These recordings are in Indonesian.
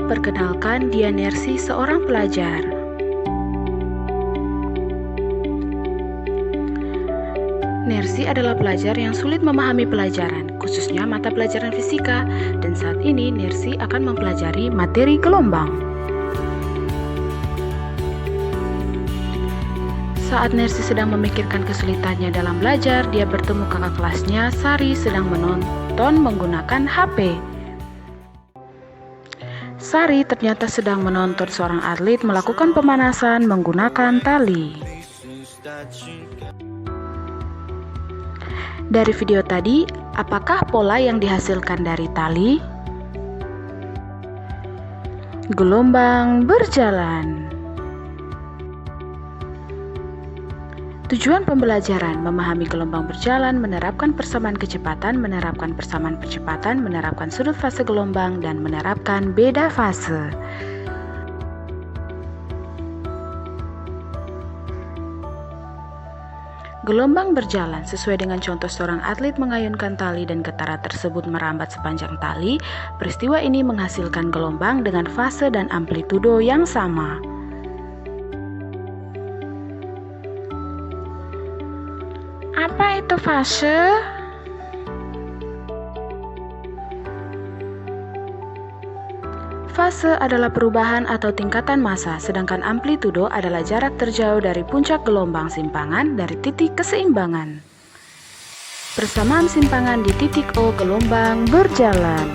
perkenalkan dia Nersi, seorang pelajar. Nersi adalah pelajar yang sulit memahami pelajaran, khususnya mata pelajaran fisika, dan saat ini Nersi akan mempelajari materi gelombang. Saat Nersi sedang memikirkan kesulitannya dalam belajar, dia bertemu kakak kelasnya, Sari, sedang menonton menggunakan HP. Sari ternyata sedang menonton seorang atlet melakukan pemanasan menggunakan tali. Dari video tadi, apakah pola yang dihasilkan dari tali? Gelombang berjalan. Tujuan pembelajaran: memahami gelombang berjalan, menerapkan persamaan kecepatan, menerapkan persamaan percepatan, menerapkan sudut fase gelombang, dan menerapkan beda fase. Gelombang berjalan sesuai dengan contoh seorang atlet mengayunkan tali dan getara tersebut merambat sepanjang tali. Peristiwa ini menghasilkan gelombang dengan fase dan amplitudo yang sama. Apa itu fase? Fase adalah perubahan atau tingkatan massa, sedangkan amplitudo adalah jarak terjauh dari puncak gelombang simpangan dari titik keseimbangan. Persamaan simpangan di titik O gelombang berjalan.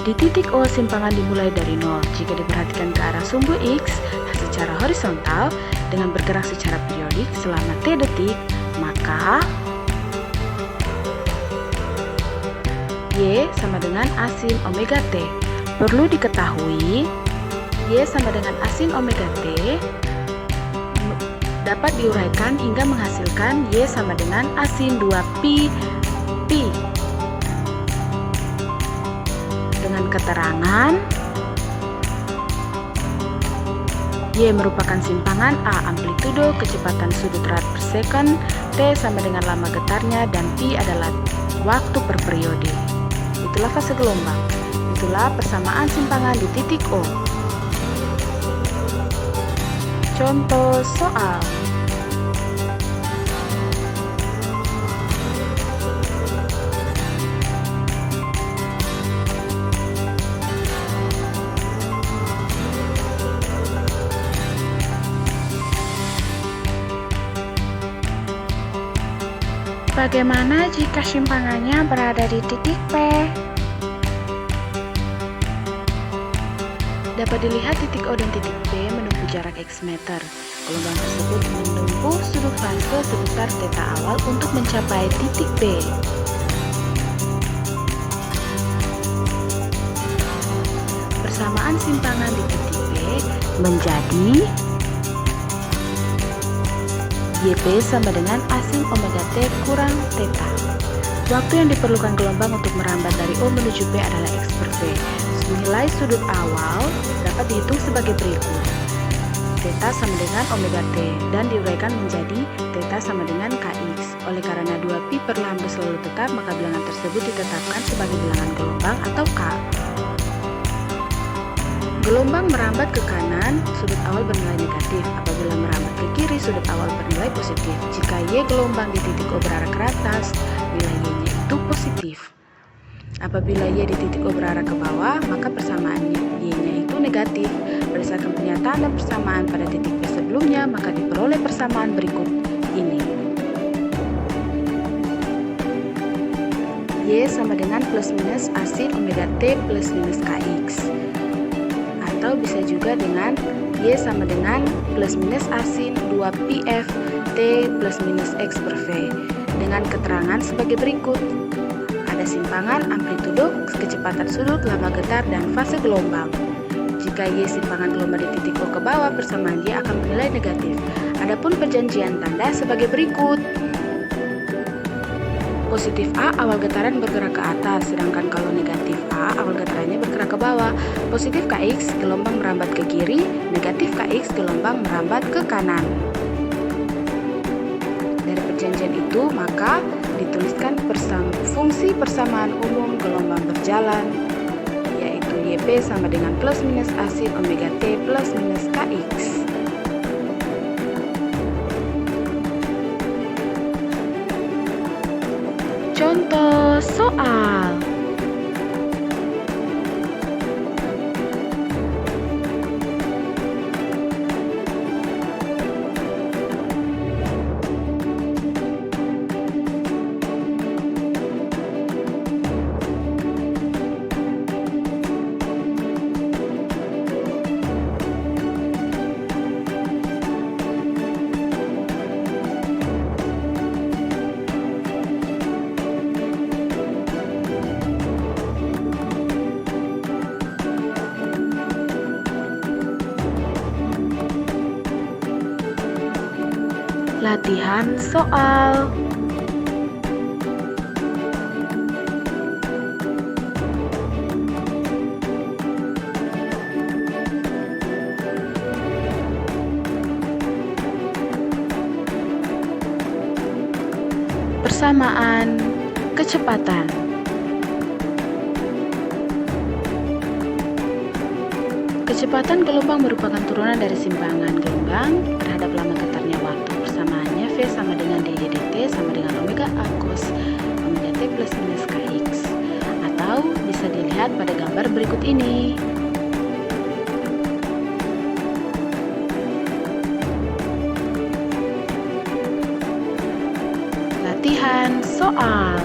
Di titik O, simpangan dimulai dari 0. Jika diperhatikan ke arah sumbu X secara horizontal dengan bergerak secara periodik selama T detik, maka Y sama dengan asin omega T. Perlu diketahui, Y sama dengan asin omega T dapat diuraikan hingga menghasilkan Y sama dengan asin 2pi pi. Dengan keterangan, Y merupakan simpangan A, amplitudo, kecepatan sudut rad per second, T sama dengan lama getarnya, dan pi adalah waktu per periode. Itulah fase gelombang. Itulah persamaan simpangan di titik O. Contoh soal. Bagaimana jika simpangannya berada di titik P? Dapat dilihat titik O dan titik P menempuh jarak X meter. Gelombang tersebut menempuh sudut fase sebesar θ awal untuk mencapai titik P. Persamaan simpangan di titik P menjadi YP sama dengan asin omega T kurang θ. Waktu yang diperlukan gelombang untuk merambat dari O menuju P adalah X per V. Nilai sudut awal dapat dihitung sebagai berikut. θ sama dengan omega T dan diuraikan menjadi θ sama dengan Kx. Oleh karena 2pi per lambda selalu tetap, maka bilangan tersebut ditetapkan sebagai bilangan gelombang atau K. Gelombang merambat ke kanan, sudut awal bernilai negatif. Apabila merambat ke kiri, sudut awal bernilai positif. Jika Y gelombang di titik O berarah ke atas, nilai Y-nya itu positif. Apabila Y di titik O berarah ke bawah, maka persamaan Y-nya itu negatif. Berdasarkan pernyataan dan persamaan pada titik P sebelumnya, maka diperoleh persamaan berikut ini. Y sama dengan plus minus asin omega T plus minus Kx. Atau bisa juga dengan Y sama dengan plus minus asin 2πf T plus minus X per V. Dengan keterangan sebagai berikut. Ada simpangan, amplitudo, kecepatan sudut, lama getar, dan fase gelombang. Jika Y simpangan gelombang di titik O ke bawah, persamaan Y akan bernilai negatif. Adapun perjanjian tanda sebagai berikut. Positif A, awal getaran bergerak ke atas, sedangkan kalau negatif A, awal getarannya bergerak ke bawah. Positif Kx, gelombang merambat ke kiri, negatif Kx, gelombang merambat ke kanan. Dari perjanjian itu, maka dituliskan fungsi persamaan umum gelombang berjalan, yaitu YP sama dengan plus minus asin omega T plus minus Kx. Contoh soal. Latihan soal. Persamaan kecepatan. Kecepatan gelombang merupakan turunan dari simpangan gelombang terhadap lama getarnya waktu. Persamaannya V sama dengan dy dt sama dengan omega A cos omega T plus minus Kx. Atau bisa dilihat pada gambar berikut ini. Latihan soal.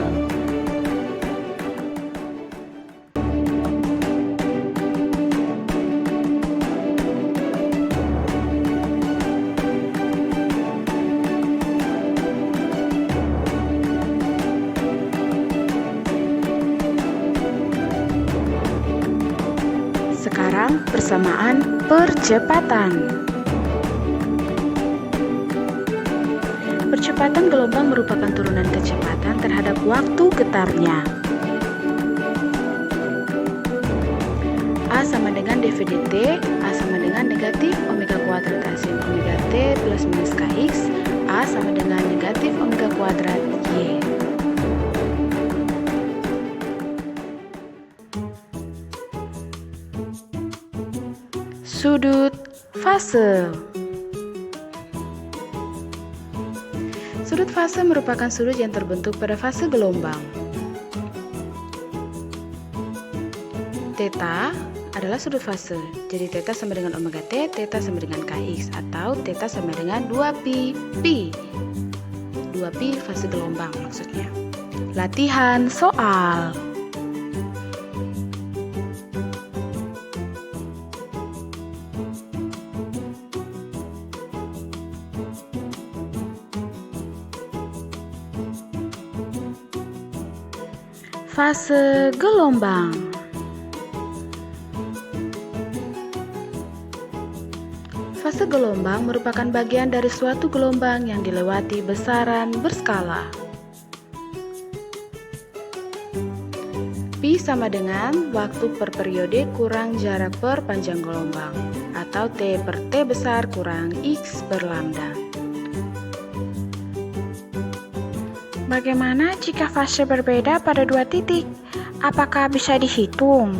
Sekarang persamaan percepatan. Percepatan gelombang merupakan turunan kecepatan terhadap waktu getarnya. A sama dengan dv dt, A sama dengan negatif omega kuadrat asin omega T plus minus Kx, A sama dengan negatif omega kuadrat Y. Sudut fase. Sudut fase merupakan sudut yang terbentuk pada fase gelombang. Theta adalah sudut fase, jadi theta sama dengan omega T, theta sama dengan Kx, atau theta sama dengan 2pi, 2pi fase gelombang maksudnya. Latihan soal. Fase gelombang. Fase gelombang merupakan bagian dari suatu gelombang yang dilewati besaran berskala. Pi sama dengan waktu per periode kurang jarak per panjang gelombang, atau T per T besar kurang X per lambda. Bagaimana jika fase berbeda pada dua titik? Apakah bisa dihitung?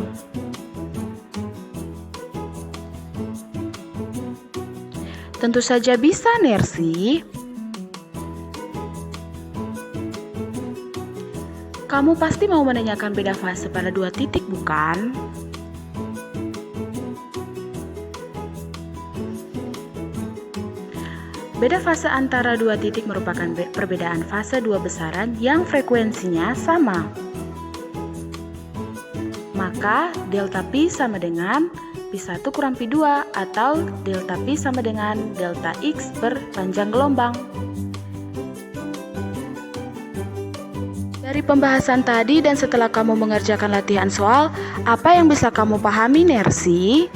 Tentu saja bisa, Nersi. Kamu pasti mau menanyakan beda fase pada dua titik, bukan? Beda fase antara dua titik merupakan perbedaan fase dua besaran yang frekuensinya sama. Maka delta pi sama dengan pi1 kurang pi2, atau delta pi sama dengan delta x per panjang gelombang. Dari pembahasan tadi dan setelah kamu mengerjakan latihan soal, apa yang bisa kamu pahami, Nersi?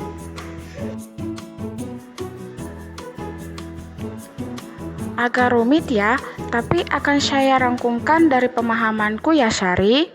Agak rumit ya, tapi akan saya rangkumkan dari pemahamanku ya, Syari.